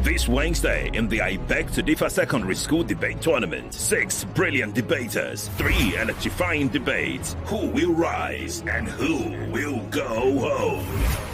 This Wednesday in the I Beg to Differ Secondary School Debate Tournament, 6 brilliant debaters, 3 electrifying debates. Who will rise and who will go home?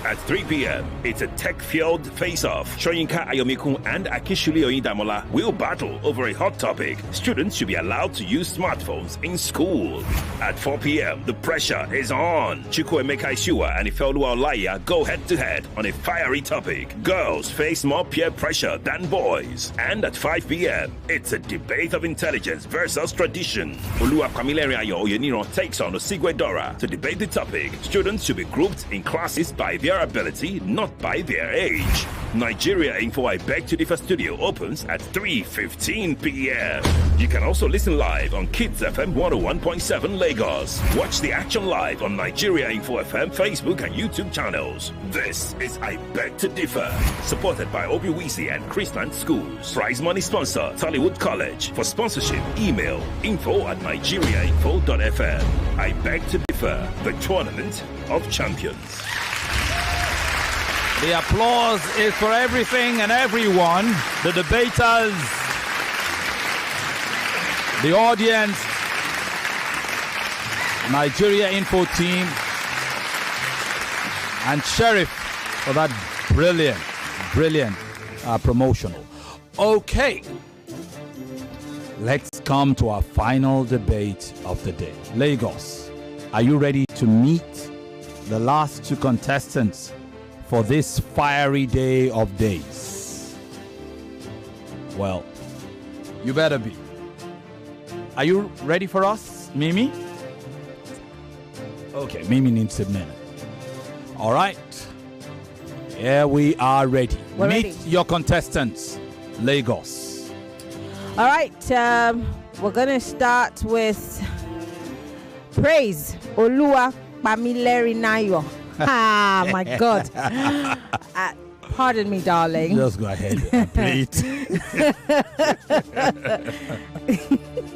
At 3 p.m., it's a tech-fueled face-off. Shoyinka Ayomikun and Akishuli Oyedamola will battle over a hot topic. Students should be allowed to use smartphones in school. At 4 p.m., the pressure is on. Chukwuemeka Ishiwa and Ifeoluwa Olaiya go head-to-head on a fiery topic. Girls face more peer pressure than boys. And at 5 p.m., it's a debate of intelligence versus tradition. Oluwapamilerinayo Oyeniran takes on Osigwe Dora to debate the topic. Students should be grouped in classes by their ability, not by their age. Nigeria Info I Beg to Differ Studio opens at 3:15 p.m. You can also listen live on Kids FM 101.7 Lagos. Watch the action live on Nigeria Info FM Facebook and YouTube channels. This is I Beg to Differ, supported by Obiwisi and Chrisland Schools. Prize money sponsor, Tollywood College. For sponsorship, email info@nigeriainfo.fm. I Beg to Differ, the tournament of champions. The applause is for everything and everyone. The debaters, the audience, Nigeria Info team, and Sheriff for that brilliant promotional. Okay, let's come to our final debate of the day. Lagos, are you ready to meet the last 2 contestants for this fiery day of days? Well, you better be. Are you ready for us, Mimi? Okay, Mimi needs a minute. All right. Here we are ready. We're Meet ready. your contestants, Lagos. All right, we're going to start with Praise Oluwapamilerinayo. Ah, my God. Pardon me, darling. Just go ahead and play it.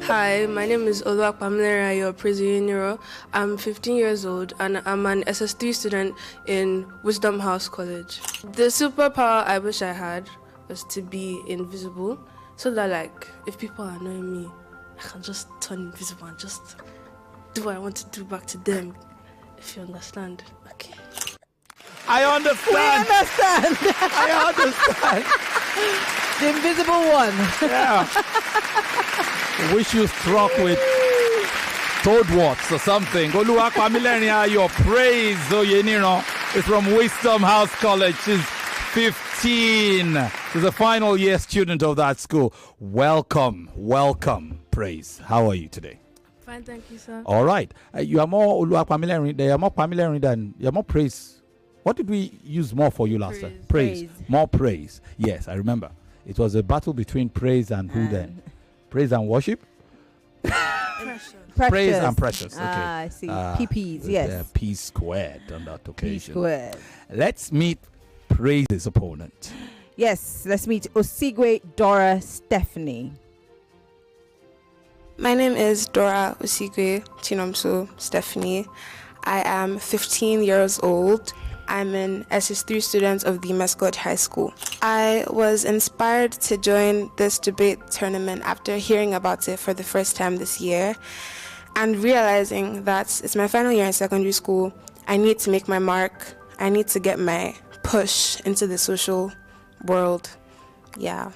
Hi, my name is Oluwapamilerinayo Oyeniran. I'm 15 years old and I'm an SS3 student in Wisdom House College. The superpower I wish I had was to be invisible, so that like if people are annoying me, I can just turn invisible and just do what I want to do back to them. If you understand. Okay. I understand. I understand. The invisible one. Yeah. Wish you struck with toadwarts or something. Oluwapamilerinayo Praise Oyeniran is from Wisdom House College. She's 15. She's a final year student of that school. Welcome, Praise. How are you today? Fine, thank you, sir. All right. You are more Oluwapamilerin. You are more Pamilerin than you are more Praise. What did we use more for you last time? Praise. More praise. Yes, I remember. It was a battle between praise and who then? Praise and worship? Precious. Praise and precious. Okay. I see. PPs, yes. P squared on that occasion. P squared. Let's meet Praise's opponent. Yes, let's meet Osigwe Dora Stephanie. My name is Dora Osigwe Chinomso Stephanie. I am 15 years old. I'm an SS3 student of the Mescoj High School. I was inspired to join this debate tournament after hearing about it for the first time this year and realizing that it's my final year in secondary school. I need to make my mark. I need to get my push into the social world. Yeah.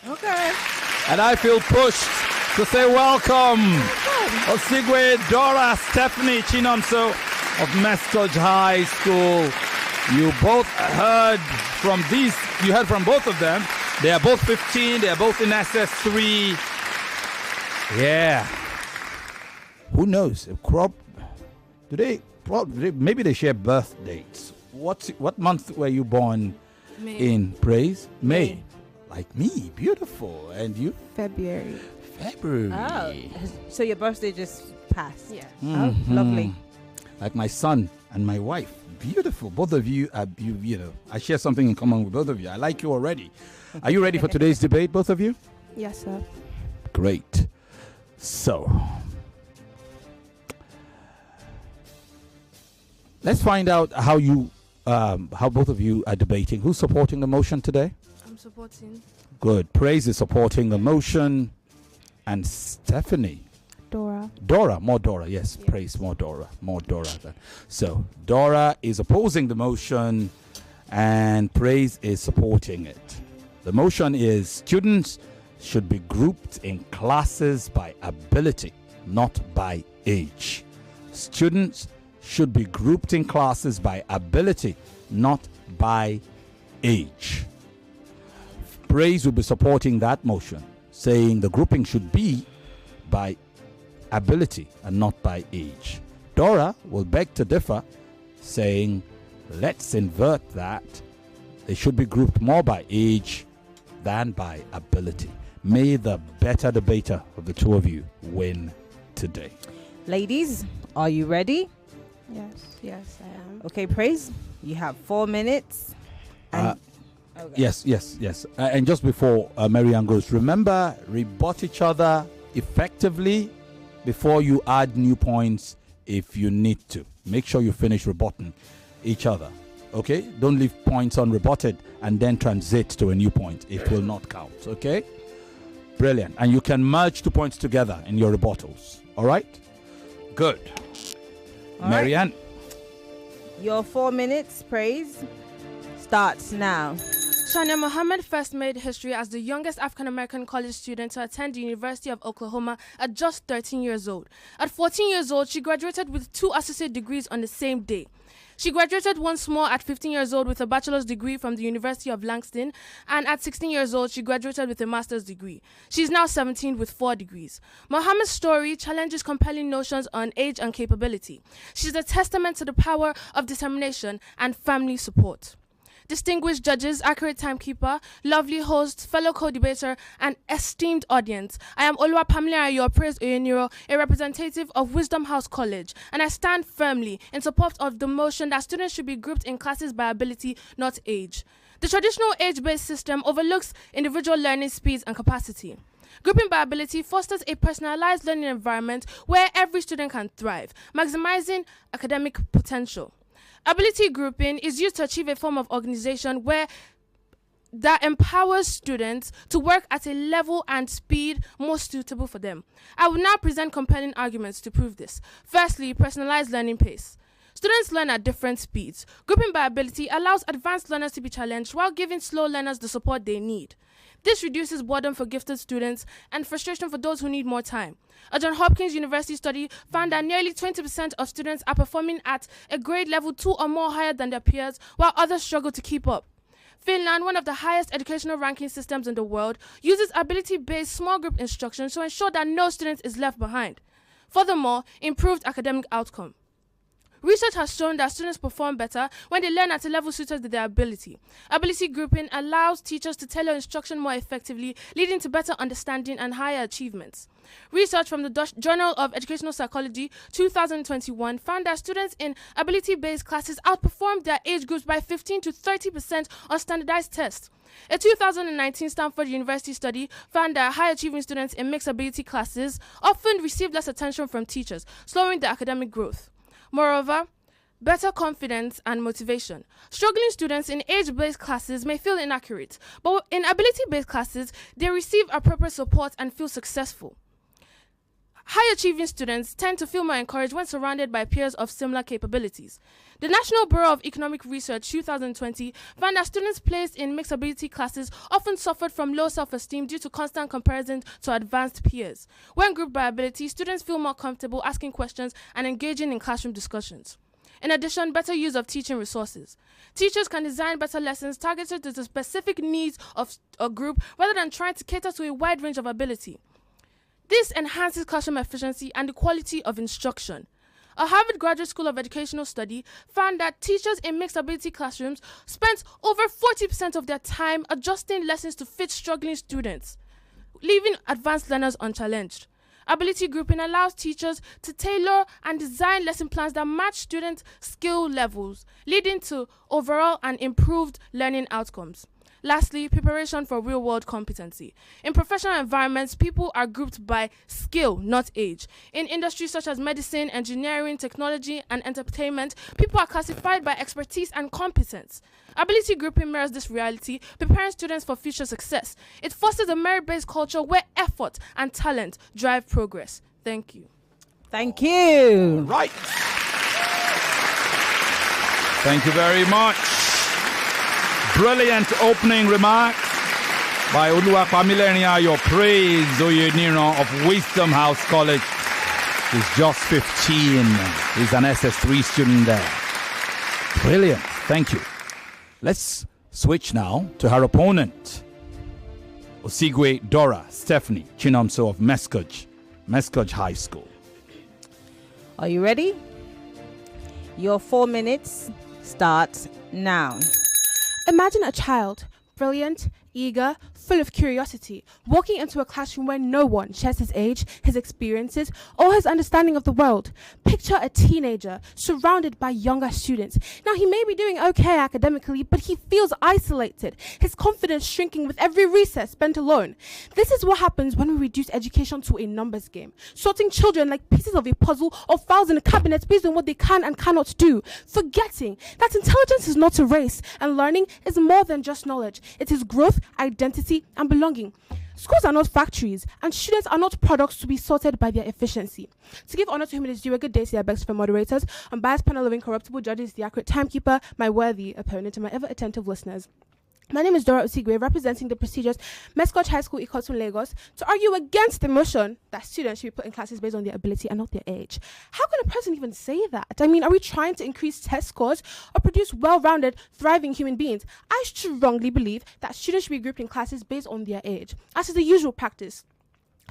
Okay. And I feel pushed to say welcome, Osigwe Dora Stephanie Chinomso of Mescoj High School. You both heard from these. You heard from both of them. They are both 15. They are both in SS3. Yeah. Who knows? Maybe they share birth dates. What month were you born in? Praise? May. Like me. Beautiful. And you? February. Oh, so your birthday just passed? Yeah. Oh, lovely. Like my son and my wife. Beautiful. Both of you are, you know, I share something in common with both of you. I like you already. Are you ready for today's debate, both of you? Yes, sir. Great. So, let's find out how both of you are debating. Who's supporting the motion today? I'm I'm supporting. Good. Praise is supporting the motion. And Stephanie. Dora. More Dora. Yes. Praise, more Dora. So Dora is opposing the motion and Praise is supporting it. The motion is students should be grouped in classes by ability, not by age. Students should be grouped in classes by ability, not by age. Praise will be supporting that motion, saying the grouping should be by ability and not by age. Dora will beg to differ, saying let's invert that. They should be grouped more by age than by ability. May the better debater of the two of you win today. Ladies, are you ready? Yes, I am. Okay, Praise, you have 4 minutes. And Yes. And just before Maryann goes, remember, rebut each other effectively before you add new points if you need to. Make sure you finish rebutting each other. Okay? Don't leave points unrebutted and then transit to a new point. It will not count. Okay? Brilliant. And you can merge 2 points together in your rebuttals. All right? Good. All Maryann. right. Your 4 minutes, Praise, starts now. Shania Muhammad first made history as the youngest African-American college student to attend the University of Oklahoma at just 13 years old. At 14 years old, she graduated with 2 associate degrees on the same day. She graduated once more at 15 years old with a bachelor's degree from the University of Langston, and at 16 years old, she graduated with a master's degree. She is now 17 with 4 degrees. Muhammad's story challenges compelling notions on age and capability. She is a testament to the power of determination and family support. Distinguished judges, accurate timekeeper, lovely host, fellow co-debater, and esteemed audience, I am Oluwapamilerinayo, Praise Oyeniran, a representative of Wisdom House College, and I stand firmly in support of the motion that students should be grouped in classes by ability, not age. The traditional age-based system overlooks individual learning speeds and capacity. Grouping by ability fosters a personalized learning environment where every student can thrive, maximizing academic potential. Ability grouping is used to achieve a form of organization that empowers students to work at a level and speed most suitable for them. I will now present compelling arguments to prove this. Firstly, personalized learning pace. Students learn at different speeds. Grouping by ability allows advanced learners to be challenged while giving slow learners the support they need. This reduces boredom for gifted students and frustration for those who need more time. A Johns Hopkins University study found that nearly 20% of students are performing at a grade level 2 or more higher than their peers, while others struggle to keep up. Finland, one of the highest educational ranking systems in the world, uses ability-based small group instruction to ensure that no student is left behind. Furthermore, improved academic outcome. Research has shown that students perform better when they learn at a level suited to their ability. Ability grouping allows teachers to tailor instruction more effectively, leading to better understanding and higher achievements. Research from the Journal of Educational Psychology 2021 found that students in ability-based classes outperformed their age groups by 15 to 30% on standardized tests. A 2019 Stanford University study found that high-achieving students in mixed ability classes often received less attention from teachers, slowing their academic growth. Moreover, better confidence and motivation. Struggling students in age-based classes may feel inaccurate, but in ability-based classes, they receive appropriate support and feel successful. High-achieving students tend to feel more encouraged when surrounded by peers of similar capabilities. The National Bureau of Economic Research 2020 found that students placed in mixed ability classes often suffered from low self-esteem due to constant comparison to advanced peers. When grouped by ability, students feel more comfortable asking questions and engaging in classroom discussions. In addition, better use of teaching resources. Teachers can design better lessons targeted to the specific needs of a group rather than trying to cater to a wide range of ability. This enhances classroom efficiency and the quality of instruction. A Harvard Graduate School of Educational Study found that teachers in mixed ability classrooms spent over 40% of their time adjusting lessons to fit struggling students, leaving advanced learners unchallenged. Ability grouping allows teachers to tailor and design lesson plans that match student skill levels, leading to overall and improved learning outcomes. Lastly, preparation for real-world competency. In professional environments, people are grouped by skill, not age. In industries such as medicine, engineering, technology, and entertainment, people are classified by expertise and competence. Ability grouping mirrors this reality, preparing students for future success. It fosters a merit-based culture where effort and talent drive progress. Thank you. Thank you. Right. Thank you very much. Brilliant opening remarks by Oluwapamilerinayo. Praise Oyeniran of Wisdom House College. He's just 15. He's an SS3 student there. Brilliant. Thank you. Let's switch now to her opponent. Osigwe Dora Stephanie Chinomso of Mescoj High School. Are you ready? Your 4 minutes starts now. Imagine a child, brilliant, eager, full of curiosity, walking into a classroom where no one shares his age, his experiences, or his understanding of the world. Picture a teenager surrounded by younger students. Now, he may be doing okay academically, but he feels isolated, his confidence shrinking with every recess spent alone. This is what happens when we reduce education to a numbers game, sorting children like pieces of a puzzle or files in a cabinet based on what they can and cannot do, forgetting that intelligence is not a race and learning is more than just knowledge. It is growth, identity, and belonging. Schools are not factories, and students are not products to be sorted by their efficiency. To give honor to whom it is due, a good day to their best for moderators, unbiased panel of incorruptible judges, the accurate timekeeper, my worthy opponent, and my ever-attentive listeners. My name is Dora Osigwe, representing the prestigious Mescoj High School, Ikotun, Lagos, to argue against the motion that students should be put in classes based on their ability and not their age. How can a person even say that? I mean, are we trying to increase test scores or produce well-rounded, thriving human beings? I strongly believe that students should be grouped in classes based on their age, as is the usual practice.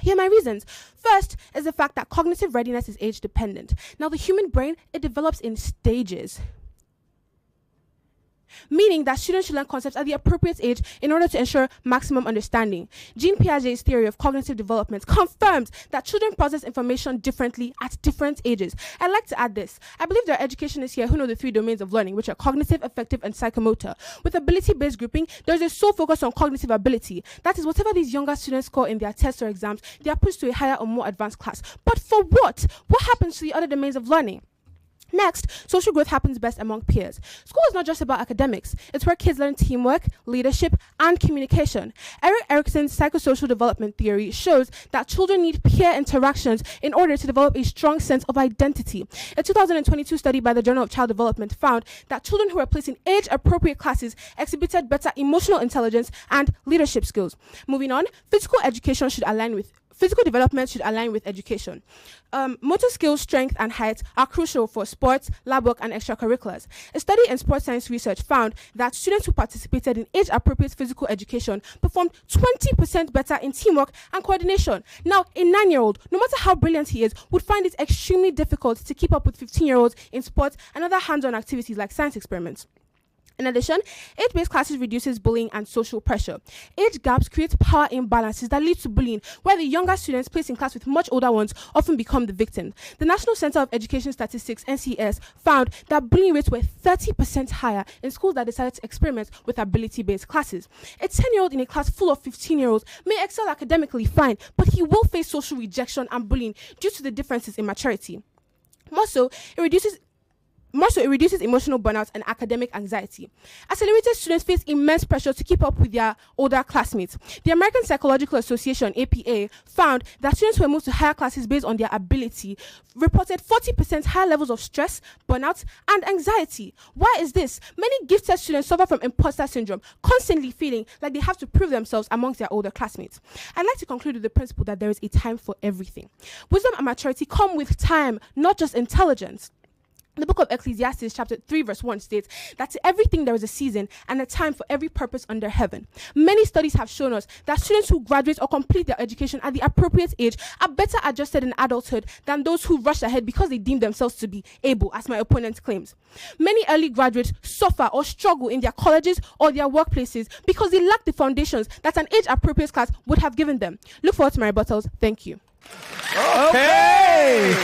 Here are my reasons. First is the fact that cognitive readiness is age-dependent. Now, the human brain, it develops in stages, meaning that students should learn concepts at the appropriate age in order to ensure maximum understanding. Jean Piaget's theory of cognitive development confirms that children process information differently at different ages. I'd like to add this. I believe there are educationists here who know the 3 domains of learning, which are cognitive, affective, and psychomotor. With ability-based grouping, there is a sole focus on cognitive ability. That is, whatever these younger students score in their tests or exams, they are pushed to a higher or more advanced class. But for what? What happens to the other domains of learning? Next, social growth happens best among peers. School is not just about academics. It's where kids learn teamwork, leadership, and communication. Erik Erikson's psychosocial development theory shows that children need peer interactions in order to develop a strong sense of identity. A 2022 study by the Journal of Child Development found that children who were placed in age-appropriate classes exhibited better emotional intelligence and leadership skills. Moving on, physical development should align with education. Motor skills, strength, and height are crucial for sports, lab work, and extracurriculars. A study in sports science research found that students who participated in age-appropriate physical education performed 20% better in teamwork and coordination. Now, a 9-year-old, no matter how brilliant he is, would find it extremely difficult to keep up with 15-year-olds in sports and other hands-on activities like science experiments. In addition, age-based classes reduces bullying and social pressure. Age gaps create power imbalances that lead to bullying, where the younger students placed in class with much older ones often become the victim. The National Center of Education Statistics, NCS, found that bullying rates were 30% higher in schools that decided to experiment with ability-based classes. A 10-year-old in a class full of 15-year-olds may excel academically fine, but he will face social rejection and bullying due to the differences in maturity. More so, it reduces emotional burnout and academic anxiety. Accelerated students face immense pressure to keep up with their older classmates. The American Psychological Association, APA, found that students who were moved to higher classes based on their ability reported 40% higher levels of stress, burnout, and anxiety. Why is this? Many gifted students suffer from imposter syndrome, constantly feeling like they have to prove themselves amongst their older classmates. I'd like to conclude with the principle that there is a time for everything. Wisdom and maturity come with time, not just intelligence. The book of Ecclesiastes, chapter 3, verse 1 states that to everything there is a season and a time for every purpose under heaven. Many studies have shown us that students who graduate or complete their education at the appropriate age are better adjusted in adulthood than those who rush ahead because they deem themselves to be able, as my opponent claims. Many early graduates suffer or struggle in their colleges or their workplaces because they lack the foundations that an age-appropriate class would have given them. Look forward to my rebuttals. Thank you. Okay.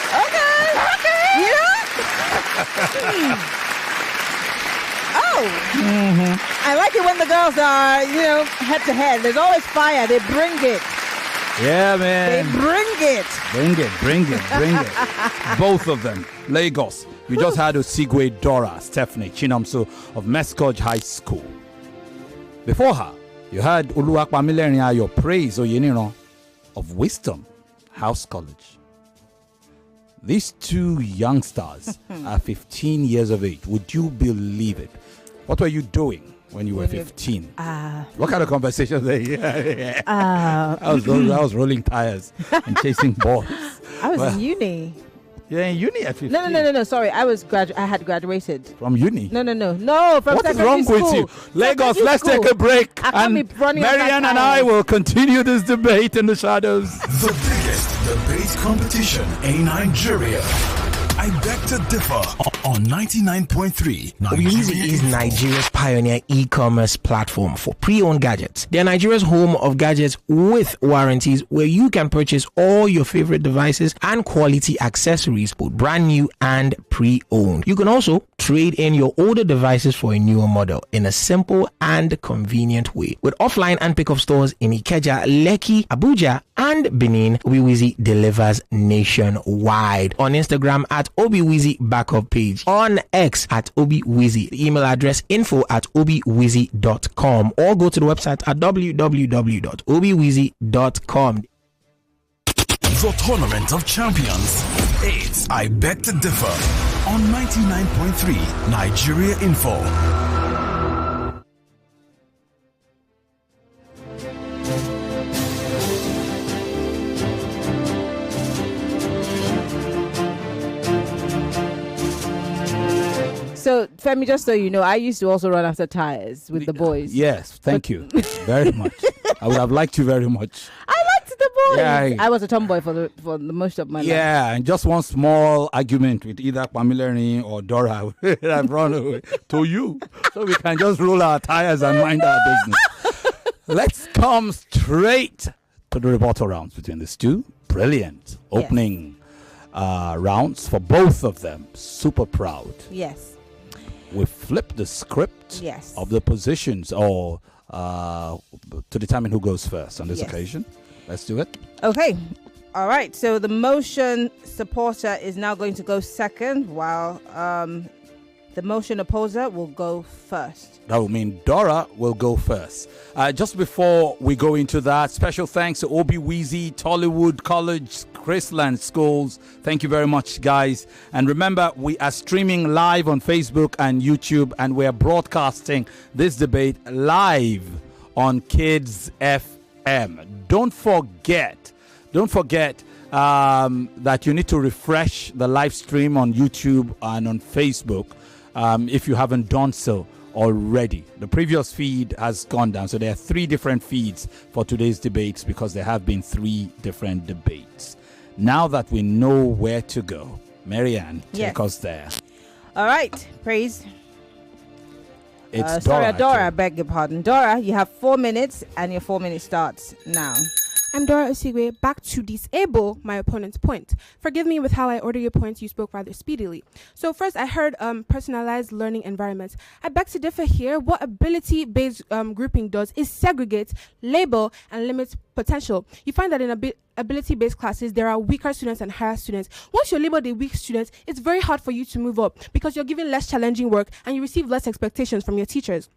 Okay. Yeah. Oh, I like it when the girls are, head to head. There's always fire. They bring it. Yeah, man. They bring it. Bring it. Both of them. Lagos. You just had Osigwe, Dora, Stephanie, Chinomso of Mescoj High School. Before her, you had Oluwapamilerinayo praise Oyeniran of Wisdom House College. These two youngsters are 15 years of age. Would you believe it? What were you doing when you were 15? What kind of conversation were you? I was rolling tires and chasing balls. I was in uni. You're in uni at 15? No. Sorry, I had graduated. From uni? No. From what is secondary wrong school. with you? Lagos, let's take a break. And Maryann and I will continue this debate in the shadows. The biggest debate competition in Nigeria. I beg to differ on 99.3. Obiwizi is Nigeria's pioneer e-commerce platform for pre-owned gadgets. They are Nigeria's home of gadgets with warranties, where you can purchase all your favorite devices and quality accessories, both brand new and pre-owned. You can also trade in your older devices for a newer model in a simple and convenient way. With offline and pickup stores in Ikeja, Lekki, Abuja, and Benin, Obiwizi delivers nationwide. On Instagram at Obiwizi backup page, on X at Obiwizi, email address info@obiwizi.com, or go to the website at www.obiwizi.com. The Tournament of Champions. It's I Beg to Differ on 99.3 Nigeria Info. So, Femi, just so you know, I used to also run after tires with the boys. Yes, thank you very much. I would have liked you very much. I liked the boys. Yeah, I was a tomboy for the most of my life. Yeah, and just one small argument with either Pamilerini or Dora, I've run away to you. So we can just roll our tires and mind our business. Let's come straight to the rebuttal rounds between these two. Brilliant opening rounds for both of them. Super proud. Yes. We flip the script of the positions or to determine who goes first on this occasion. Let's do it. Okay. All right. So the motion supporter is now going to go second, while the motion opposer will go first. That will mean Dora will go first. Just before we go into that, special thanks to Obiwizi, Tollywood College, Chrisland Schools. Thank you very much, guys. And remember, we are streaming live on Facebook and YouTube, and we are broadcasting this debate live on Kids FM. Don't forget that you need to refresh the live stream on YouTube and on Facebook if you haven't done so already. The previous feed has gone down, so there are 3 different feeds for today's debates because there have been 3 different debates. Now that we know where to go, Maryann, take us there. All right, praise. It's Dora, I beg your pardon. Dora, you have 4 minutes, and your 4 minutes starts now. I'm Dora Osigwe, back to disable my opponent's point. Forgive me with how I order your points. You spoke rather speedily. So first, I heard personalized learning environments. I beg to differ here. What ability-based grouping does is segregate, label, and limit potential. You find that in ability-based classes, there are weaker students and higher students. Once you're labeled a weak student, it's very hard for you to move up because you're given less challenging work and you receive less expectations from your teachers.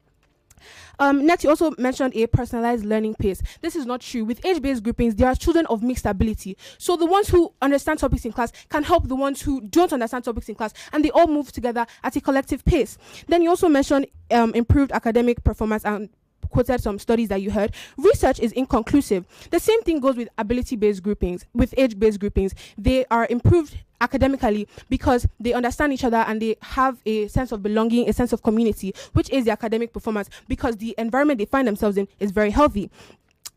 Next, you also mentioned a personalized learning pace. This is not true. With age-based groupings, there are children of mixed ability. So the ones who understand topics in class can help the ones who don't understand topics in class, and they all move together at a collective pace. Then you also mentioned improved academic performance and quoted some studies that you heard. Research is inconclusive. The same thing goes with ability-based groupings. With age-based groupings, they are improved academically because they understand each other and they have a sense of belonging, a sense of community, which is the academic performance because the environment they find themselves in is very healthy.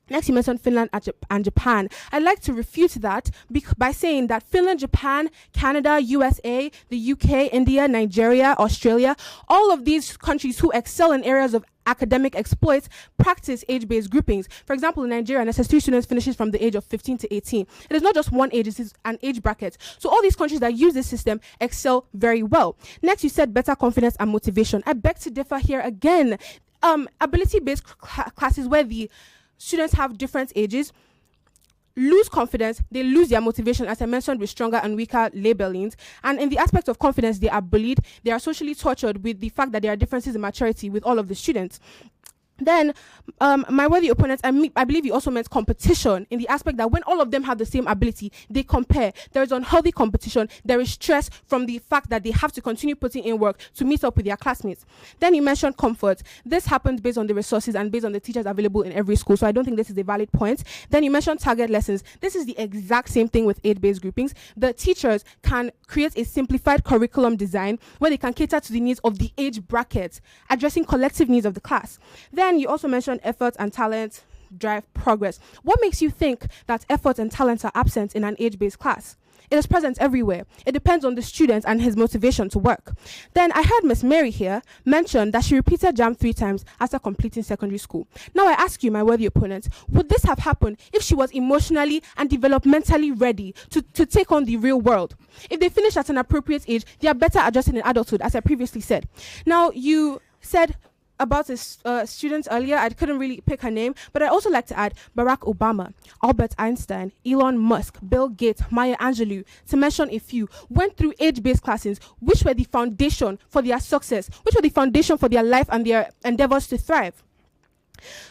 Next, you mentioned Finland and Japan. I'd like to refute that by saying that Finland, Japan, Canada, USA, the UK, India, Nigeria, Australia, all of these countries who excel in areas of academic exploits practice age-based groupings. For example, in Nigeria, an SS3 student finishes from the age of 15 to 18. It is not just one age, it is an age bracket. So all these countries that use this system excel very well. Next, you said better confidence and motivation. I beg to differ here again. Ability-based classes where the students have different ages lose confidence, they lose their motivation, as I mentioned, with stronger and weaker labelings. And in the aspect of confidence, they are bullied, they are socially tortured with the fact that there are differences in maturity with all of the students. Then, my worthy opponents, I believe you also meant competition in the aspect that when all of them have the same ability, they compare. There is unhealthy competition. There is stress from the fact that they have to continue putting in work to meet up with their classmates. Then you mentioned comfort. This happens based on the resources and based on the teachers available in every school, so I don't think this is a valid point. Then you mentioned target lessons. This is the exact same thing with age-based groupings. The teachers can create a simplified curriculum design where they can cater to the needs of the age bracket, addressing collective needs of the class. Then you also mentioned effort and talent drive progress. What makes you think that effort and talent are absent in an age-based class? It is present everywhere. It depends on the student and his motivation to work. Then I heard Miss Mary here mention that she repeated JAMB 3 times after completing secondary school. Now I ask you, my worthy opponent, would this have happened if she was emotionally and developmentally ready to take on the real world? If they finish at an appropriate age, they are better adjusted in adulthood, as I previously said. Now, you said about this student earlier, I couldn't really pick her name, but I'd also like to add Barack Obama, Albert Einstein, Elon Musk, Bill Gates, Maya Angelou, to mention a few, went through age-based classes, which were the foundation for their success, which were the foundation for their life and their endeavors to thrive.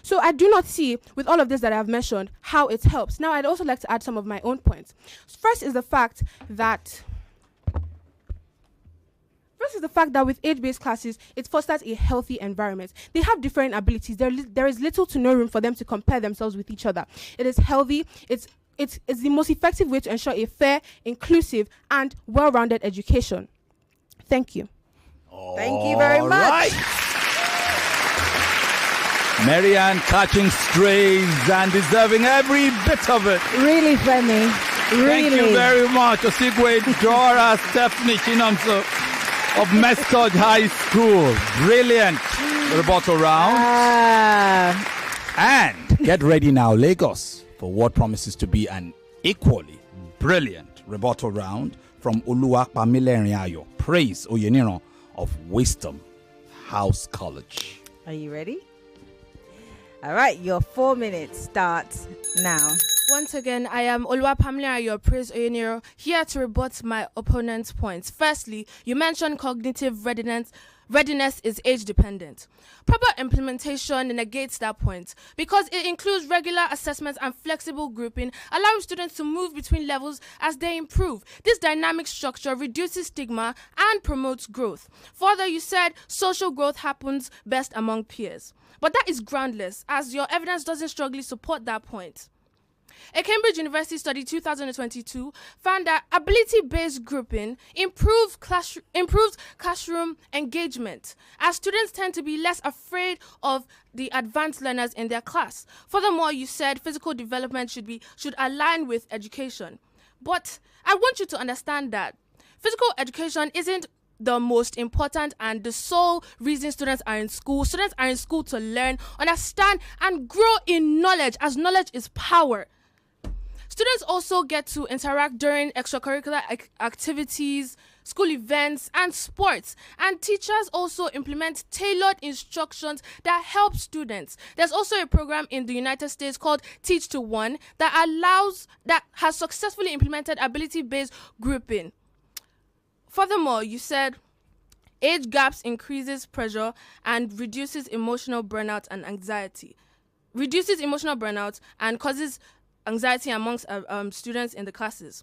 So I do not see, with all of this that I've mentioned, how it helps. Now, I'd also like to add some of my own points. First is the fact that with age-based classes, it fosters a healthy environment. They have different abilities. There is little to no room for them to compare themselves with each other. It is healthy. It's the most effective way to ensure a fair, inclusive, and well-rounded education. Thank you. Thank you very much. Right. Maryann catching strays and deserving every bit of it. Really, Femi. Really. Thank you very much. Osigwe, Dora, Stephanie, Chinomso of Mescoj High School. Brilliant rebuttal round. And get ready now, Lagos, for what promises to be an equally brilliant rebuttal round from Oluwapamilerinayo. Praise Oyeniran of Wisdom House College. Are you ready? All right, your 4 minutes starts now. Once again, I am Oluwapamilerinayo, Praise Oyeniran, here to rebut my opponent's points. Firstly, you mentioned cognitive readiness is age-dependent. Proper implementation negates that point because it includes regular assessments and flexible grouping, allowing students to move between levels as they improve. This dynamic structure reduces stigma and promotes growth. Further, you said social growth happens best among peers. But that is groundless, as your evidence doesn't strongly support that point. A Cambridge University study 2022 found that ability-based grouping improves classroom engagement, as students tend to be less afraid of the advanced learners in their class. Furthermore, you said physical development should align with education. But I want you to understand that physical education isn't the most important and the sole reason students are in school. Students are in school to learn, understand, and grow in knowledge, as knowledge is power. Students also get to interact during extracurricular activities, school events, and sports. And teachers also implement tailored instructions that help students. There's also a program in the United States called Teach to One that has successfully implemented ability-based grouping. Furthermore, you said age gaps increases pressure and reduces emotional burnout and anxiety. Reduces emotional burnout and causes anxiety amongst students in the classes.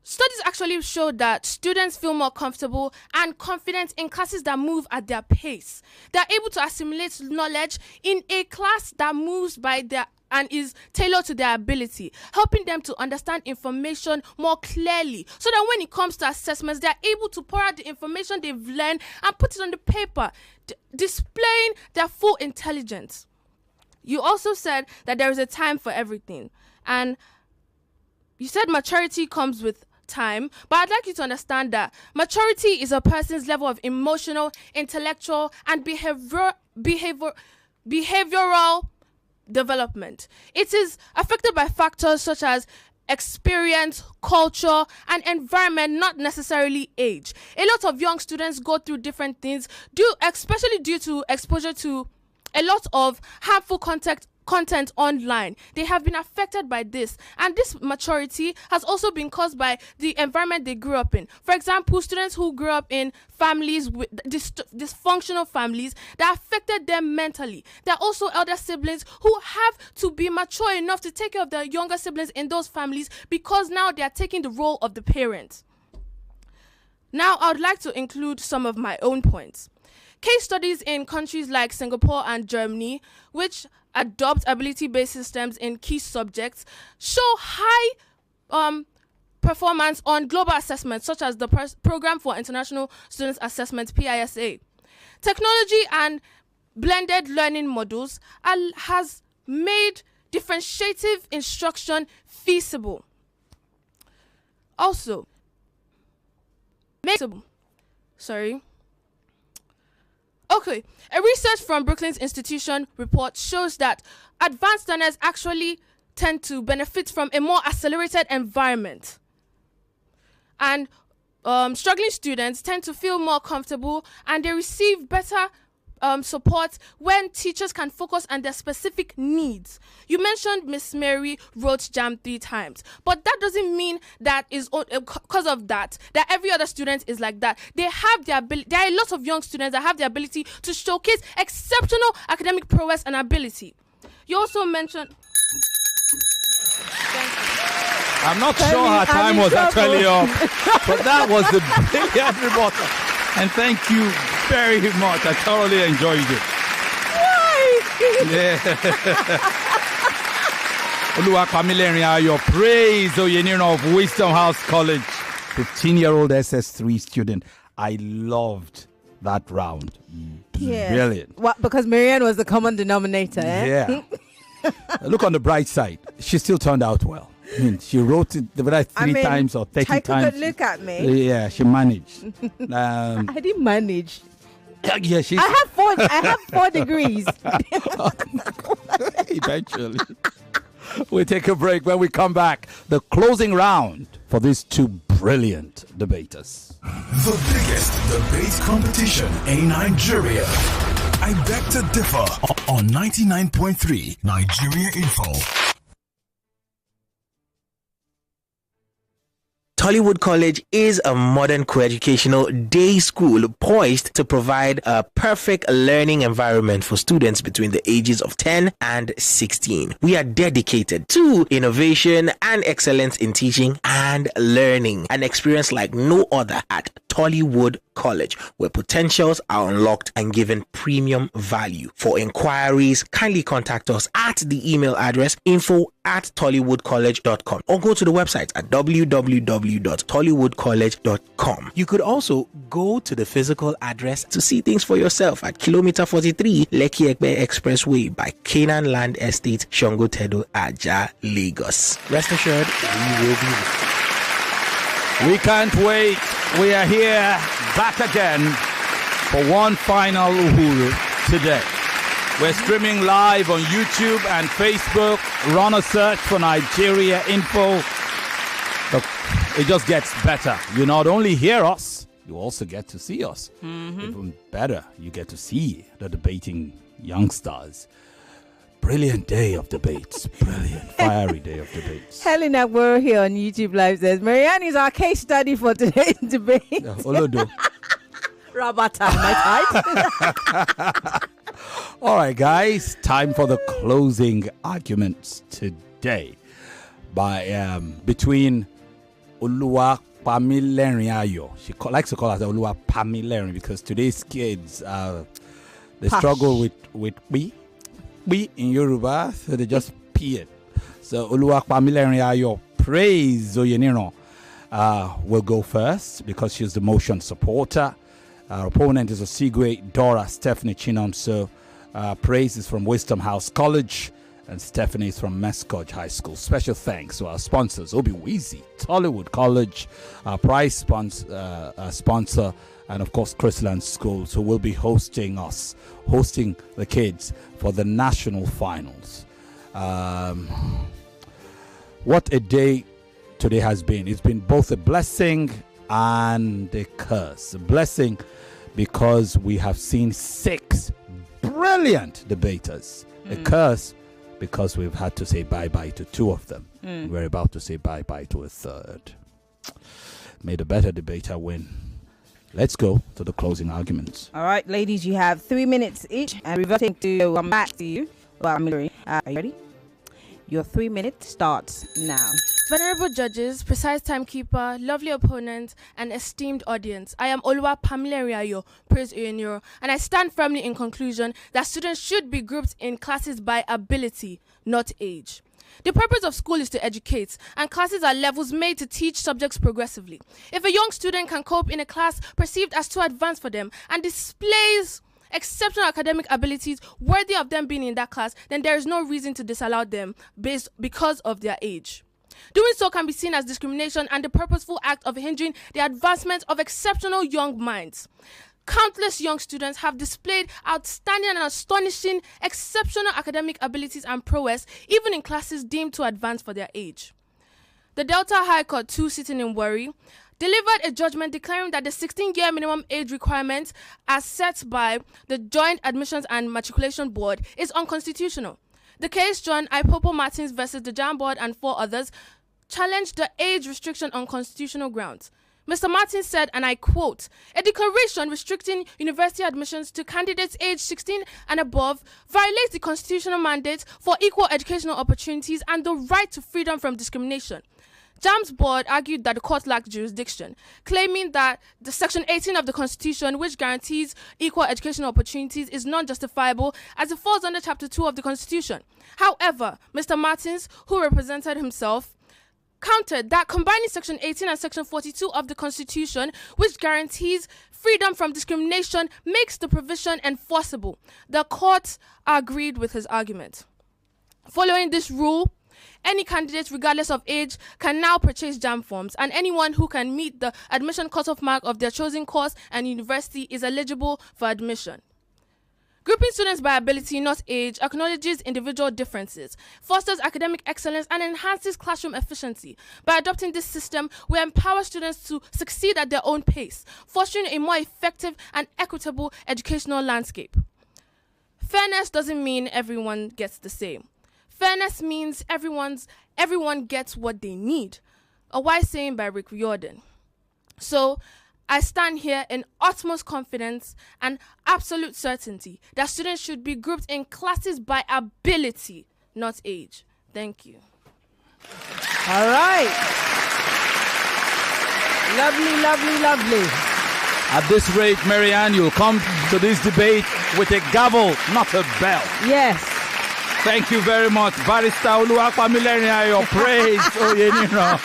Studies actually show that students feel more comfortable and confident in classes that move at their pace. They're able to assimilate knowledge in a class that moves by their and is tailored to their ability, helping them to understand information more clearly, so that when it comes to assessments, they're able to pour out the information they've learned and put it on the paper, displaying their full intelligence. you also said that there is a time for everything. And you said maturity comes with time, but I'd like you to understand that maturity is a person's level of emotional, intellectual, and behavioral development. It is affected by factors such as experience, culture, and environment, not necessarily age. A lot of young students go through different things, especially due to exposure to a lot of harmful content online. They have been affected by this, and this maturity has also been caused by the environment they grew up in. For example, students who grew up in families with dysfunctional families that affected them mentally. There are also elder siblings who have to be mature enough to take care of their younger siblings in those families, because now they are taking the role of the parent. Now, I would like to include some of my own points. Case studies in countries like Singapore and Germany, which adopt ability-based systems in key subjects, show high performance on global assessments, such as the Program for International Students Assessment, PISA. Technology and blended learning models has made differentiative instruction feasible. Also, a research from Brookings Institution report shows that advanced learners actually tend to benefit from a more accelerated environment. And struggling students tend to feel more comfortable, and they receive better support when teachers can focus on their specific needs. You mentioned Miss Mary wrote JAM 3 times, but that doesn't mean that is because of that every other student is like that. They have the ability. There are a lot of young students that have the ability to showcase exceptional academic prowess and ability. You also mentioned. I'm not sure her time was actually up, but that was a brilliant rebuttal. And thank you very much. I thoroughly enjoyed it. Why? Yeah. Oluwapamilerinayo, praise Oyeniran of Wisdom House College, 15-year-old SS3 student. I loved that round. Yeah. Brilliant. What? Because Maryann was the common denominator, eh? Yeah. Look on the bright side. She still turned out well. I mean, she wrote it three times or 30 take times. Take a good look at me. Yeah, she managed. I didn't manage. Yeah, I have 4 degrees. Eventually. We'll take a break. When we come back, the closing round for these 2 brilliant debaters. The biggest debate competition in Nigeria. I beg to differ on 99.3 Nigeria Info. Tollywood College is a modern co-educational day school poised to provide a perfect learning environment for students between the ages of 10 and 16. We are dedicated to innovation and excellence in teaching and learning, an experience like no other at Tollywood College, where potentials are unlocked and given premium value. For inquiries, kindly contact us at the email address info@tollywoodcollege.com or go to the website at www.tollywoodcollege.com. You could also go to the physical address to see things for yourself at kilometer 43 Lekki Ekpe Expressway by Canaan Land Estate, Shongo Tedo, Aja, Lagos. Rest assured, we will be there. We can't wait. We are here back again for one final Uhuru today. We're streaming live on YouTube and Facebook. Run a search for Nigeria Info. Look, it just gets better. You not only hear us, you also get to see us. Even better, you get to see the debating youngsters. Brilliant day of debates. Brilliant, fiery day of debates. Helen Agboro here on YouTube Live says, Maryann is our case study for today's debate. Olodo. Rabata, my type. All right, guys, time for the closing arguments today between Oluwapamilerinayo. She likes to call us Oluwapamilerinayo because today's kids they struggle with we in Yoruba, so they just pee it. So Oluwapamilerinayo, praise Oyeniran, will go first because she's the motion supporter. Our opponent is Osigwe, Dora, Stephanie, Chinomso, Praise is from Wisdom House College, and Stephanie is from Mescoj High School. Special thanks to our sponsors, Obi Weezy, Tollywood College, our prize sponsor, and of course Chrisland Schools, who will be hosting the kids for the national finals. What a day today has been. It's been both a blessing and a curse. A blessing because we have seen 6 brilliant debaters. A curse because we've had to say bye-bye to 2 of them. We're about to say bye-bye to a 3rd. May the better debater win. Let's go to the closing arguments. All right, ladies, you have 3 minutes each, and reverting to come back to you. Are you ready? Your 3 minutes starts now. Venerable judges, precise timekeeper, lovely opponent, and esteemed audience, I am Oluwapamilerinayo, praise Oyeniran, and I stand firmly in conclusion that students should be grouped in classes by ability, not age. The purpose of school is to educate, and classes are levels made to teach subjects progressively. If a young student can cope in a class perceived as too advanced for them and displays exceptional academic abilities worthy of them being in that class, then there is no reason to disallow them because of their age. Doing so can be seen as discrimination and the purposeful act of hindering the advancement of exceptional young minds. Countless young students have displayed outstanding and astonishing exceptional academic abilities and prowess, even in classes deemed too advanced for their age. The Delta High Court 2, sitting in Warri, delivered a judgment declaring that the 16-year minimum age requirement as set by the Joint Admissions and Matriculation Board is unconstitutional. The case John Ipopo Martins versus the JAM Board and 4 others challenged the age restriction on constitutional grounds. Mr. Martins said, and I quote, "A declaration restricting university admissions to candidates aged 16 and above violates the constitutional mandate for equal educational opportunities and the right to freedom from discrimination." JAM's board argued that the court lacked jurisdiction, claiming that the Section 18 of the Constitution, which guarantees equal educational opportunities, is non-justifiable as it falls under Chapter 2 of the Constitution. However, Mr. Martins, who represented himself, countered that combining Section 18 and Section 42 of the Constitution, which guarantees freedom from discrimination, makes the provision enforceable. The court agreed with his argument. Following this rule, any candidate, regardless of age, can now purchase JAM forms, and anyone who can meet the admission cutoff mark of their chosen course and university is eligible for admission. Grouping students by ability, not age, acknowledges individual differences, fosters academic excellence, and enhances classroom efficiency. By adopting this system, we empower students to succeed at their own pace, fostering a more effective and equitable educational landscape. Fairness doesn't mean everyone gets the same. Fairness means everyone gets what they need. A wise saying by Rick Riordan. So, I stand here in utmost confidence and absolute certainty that students should be grouped in classes by ability, not age. Thank you. All right. Lovely, lovely, lovely. At this rate, Maryann, you'll come to this debate with a gavel, not a bell. Yes. Thank you very much, Barrister Oluwapamilerinayo. Praise Oyeniran.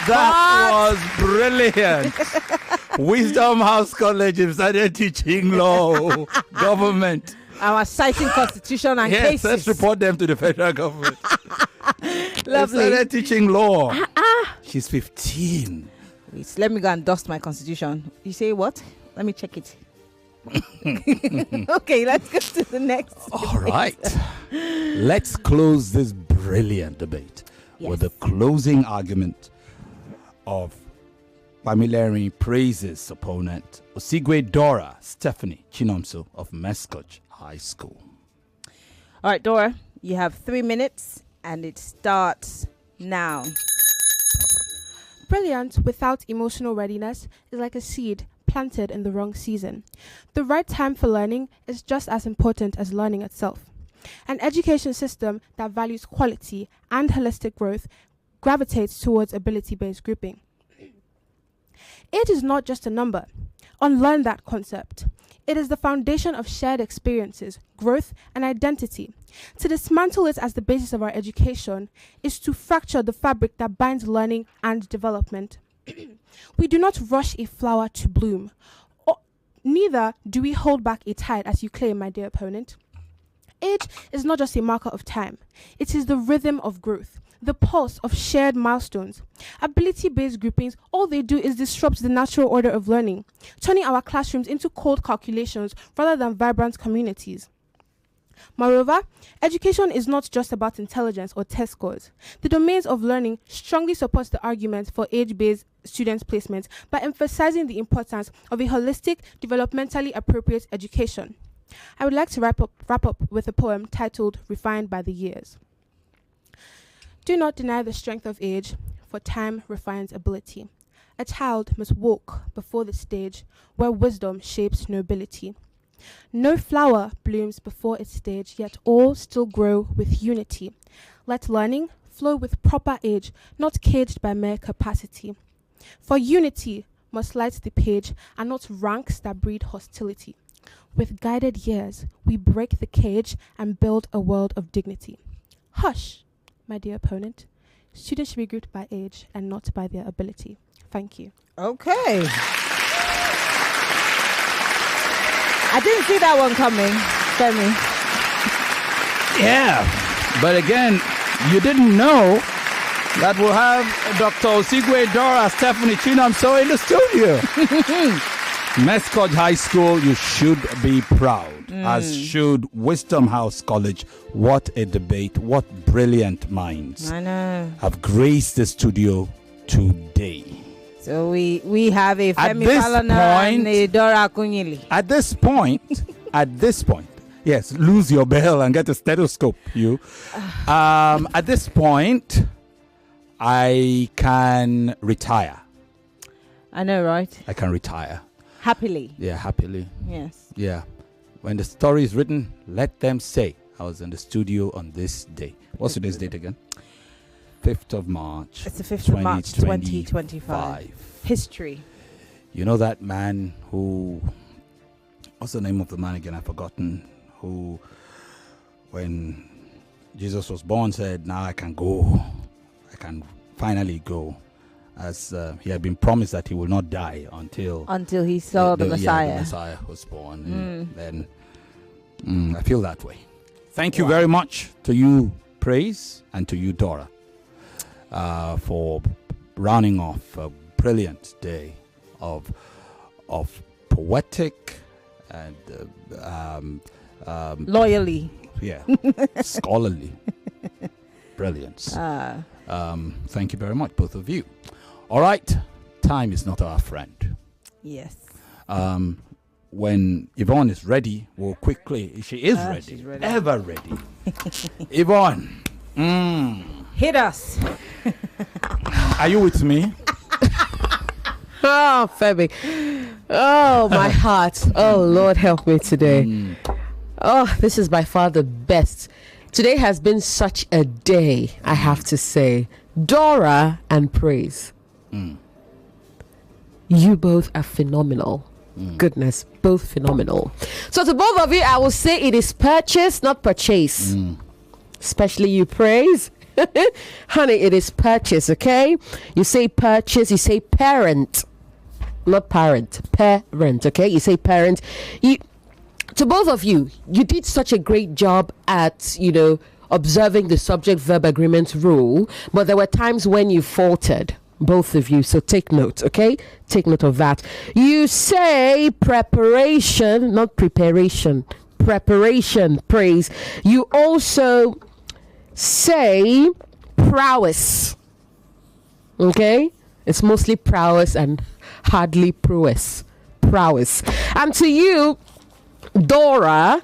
That was brilliant. Wisdom House College started teaching law, government. Our citing constitution and yes, cases. let's report them to the federal government. Lovely. They started teaching law. She's 15. Wait, let me go and dust my constitution. You say what? Let me check it. Okay, let's go to the next. All right. Let's close this brilliant debate with the closing argument of Pamilerinayo praises opponent Osigwe Dora Stephanie Chinomso of Mescoj High School. All right, Dora, you have 3 minutes and it starts now. Brilliance without emotional readiness is like a seed planted in the wrong season. The right time for learning is just as important as learning itself. An education system that values quality and holistic growth gravitates towards ability-based grouping. Age is not just a number. Unlearn that concept. It is the foundation of shared experiences, growth, and identity. To dismantle it as the basis of our education is to fracture the fabric that binds learning and development. We do not rush a flower to bloom. Neither do we hold back a tide, as you claim, my dear opponent. Age is not just a marker of time. It is the rhythm of growth, the pulse of shared milestones. Ability-based groupings, all they do is disrupt the natural order of learning, turning our classrooms into cold calculations rather than vibrant communities. Moreover, education is not just about intelligence or test scores. The domains of learning strongly supports the argument for age-based student placement by emphasizing the importance of a holistic, developmentally appropriate education. I would like to wrap up with a poem titled Refined by the Years. Do not deny the strength of age, for time refines ability. A child must walk before the stage where wisdom shapes nobility. No flower blooms before its stage, yet all still grow with unity. Let learning flow with proper age, not caged by mere capacity. For unity must light the page, and not ranks that breed hostility. With guided years, we break the cage and build a world of dignity. Hush, my dear opponent. Students should be grouped by age and not by their ability. Thank you. Okay. I didn't see that one coming, Femi. Yeah, but again, you didn't know that we'll have Dr. Osigwe, Dora, Stephanie, Chinomso in the studio. Mescoj High School, you should be proud, as should Wisdom House College. What a debate, what brilliant minds I know. have graced the studio today. So we have a At Femi this Falana point- and a Dora Akunyili. At this point, yes, lose your bell and get a stethoscope, you. At this point, I can retire. I know, right? I can retire. Happily. Yeah, happily. Yes. Yeah. When the story is written, let them say I was in the studio on this day. What's today's date again? 5th of March. It's the 5th of March, 2025. History. You know that man who... What's the name of the man again? I've forgotten. Who, when Jesus was born, said, now I can go. I can finally go. As he had been promised that he will not die until He saw the Messiah. Yeah, the Messiah was born. Then I feel that way. Thank you very much to you, Praise, and to you, Dora, for rounding off a brilliant day of poetic and Loyally. yeah, scholarly brilliance. Thank you very much, both of you. All right, time is not our friend. Yes. When Yvonne is ready, we'll quickly. She is ready. She's ready. Ever ready. Yvonne, Hit us. are you with me? Oh, Femi. Oh, my heart. Oh, Lord, help me today. Oh, this is by far the best. Today has been such a day, I have to say. Dora and Praise. You both are phenomenal. Goodness, both phenomenal. So to both of you, I will say it is purchase, not purchase. Especially you, Praise. Honey, it is purchase, okay? You say purchase, you say parent. Not parent, parent, okay? You say parent. To both of you, you did such a great job at, observing the subject-verb agreement rule, but there were times when you faltered, both of you, so take note, okay? Take note of that. You say preparation, not preparation. Preparation, Praise. You also say prowess, okay? It's mostly prowess and hardly prowess. Prowess. And to you, Dora,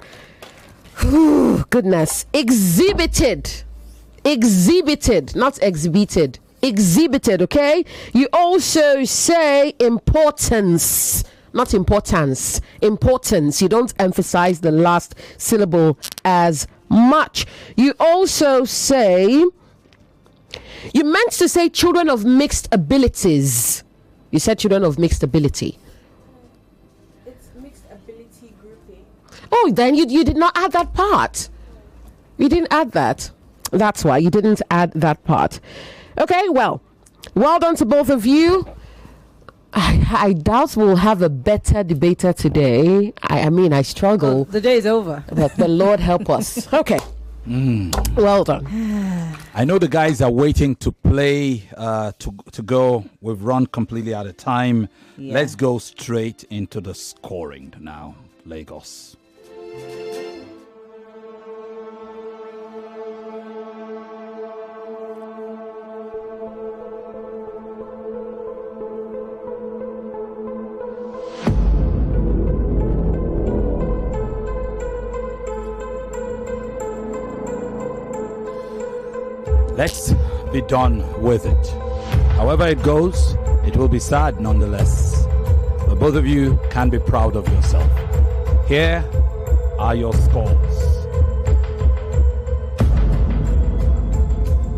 goodness, exhibited, not exhibited, exhibited, okay? You also say importance, not importance, importance. You don't emphasize the last syllable as much. You also say, you meant to say children of mixed abilities. You said children of mixed ability. Oh, then you did not add that part. You didn't add that. That's why you didn't add that part. Okay, well done to both of you. I doubt we'll have a better debater today. I mean, I struggle. Oh, the day is over. But the Lord help us. Okay. Well done. I know the guys are waiting to play, to go. We've run completely out of time. Yeah. Let's go straight into the scoring now, Lagos. Let's be done with it. However it goes, it will be sad nonetheless. But both of you can be proud of yourself. Here are your scores.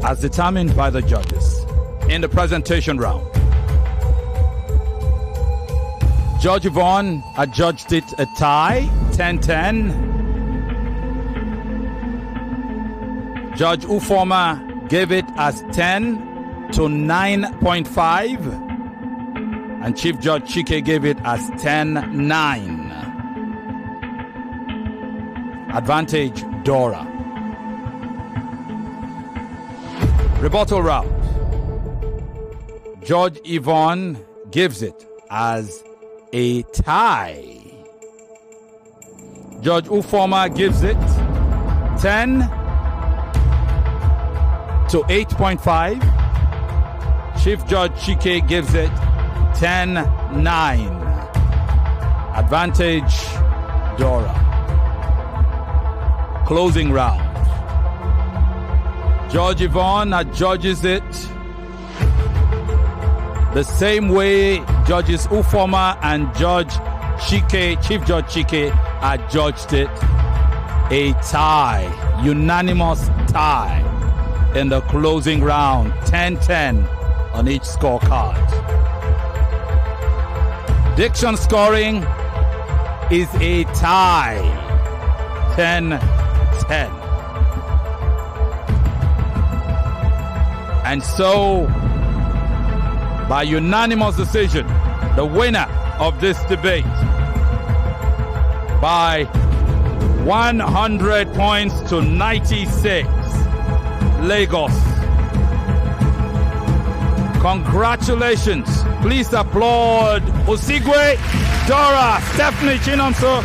As determined by the judges in the presentation round, Judge Yvonne adjudged it a tie, 10-10. Judge Ufoma gave it as 10 to 9.5, and Chief Judge Chike gave it as 10-9. Advantage Dora. Rebuttal round. Judge Yvonne gives it as a tie. Judge Ufoma gives it 10 to 8.5. Chief Judge Chike gives it 10-9. Advantage Dora. Closing round. Judge Yvonne adjudges it the same way Judges Ufoma and Judge Chike, Chief Judge Chike, adjudged it, a tie, unanimous tie. In the closing round, 10-10 on each scorecard. Diction scoring is a tie, 10-10. And so, by unanimous decision, the winner of this debate by 100 points to 96. Lagos. Congratulations. Please applaud Osigwe, Dora, Stephanie Chinomso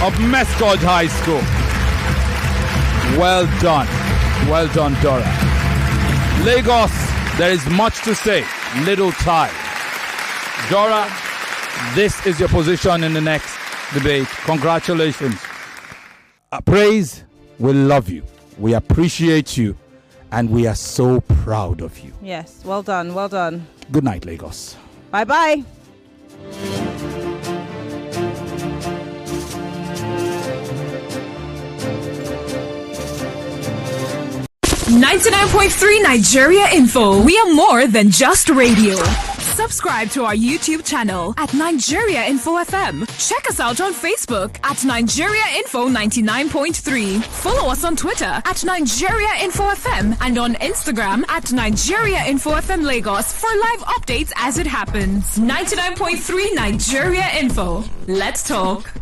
of Mescoj High School. Well done. Well done, Dora. Lagos, there is much to say. Little time. Dora, this is your position in the next debate. Congratulations. Praise, we love you. We appreciate you. And we are so proud of you. Yes, well done, well done. Good night, Lagos. Bye-bye. 99.3 Nigeria Info. We are more than just radio. Subscribe to our YouTube channel at Nigeria Info FM. Check us out on Facebook at Nigeria Info 99.3. Follow us on Twitter at Nigeria Info FM and on Instagram at Nigeria Info FM Lagos for live updates as it happens. 99.3 Nigeria Info. Let's talk.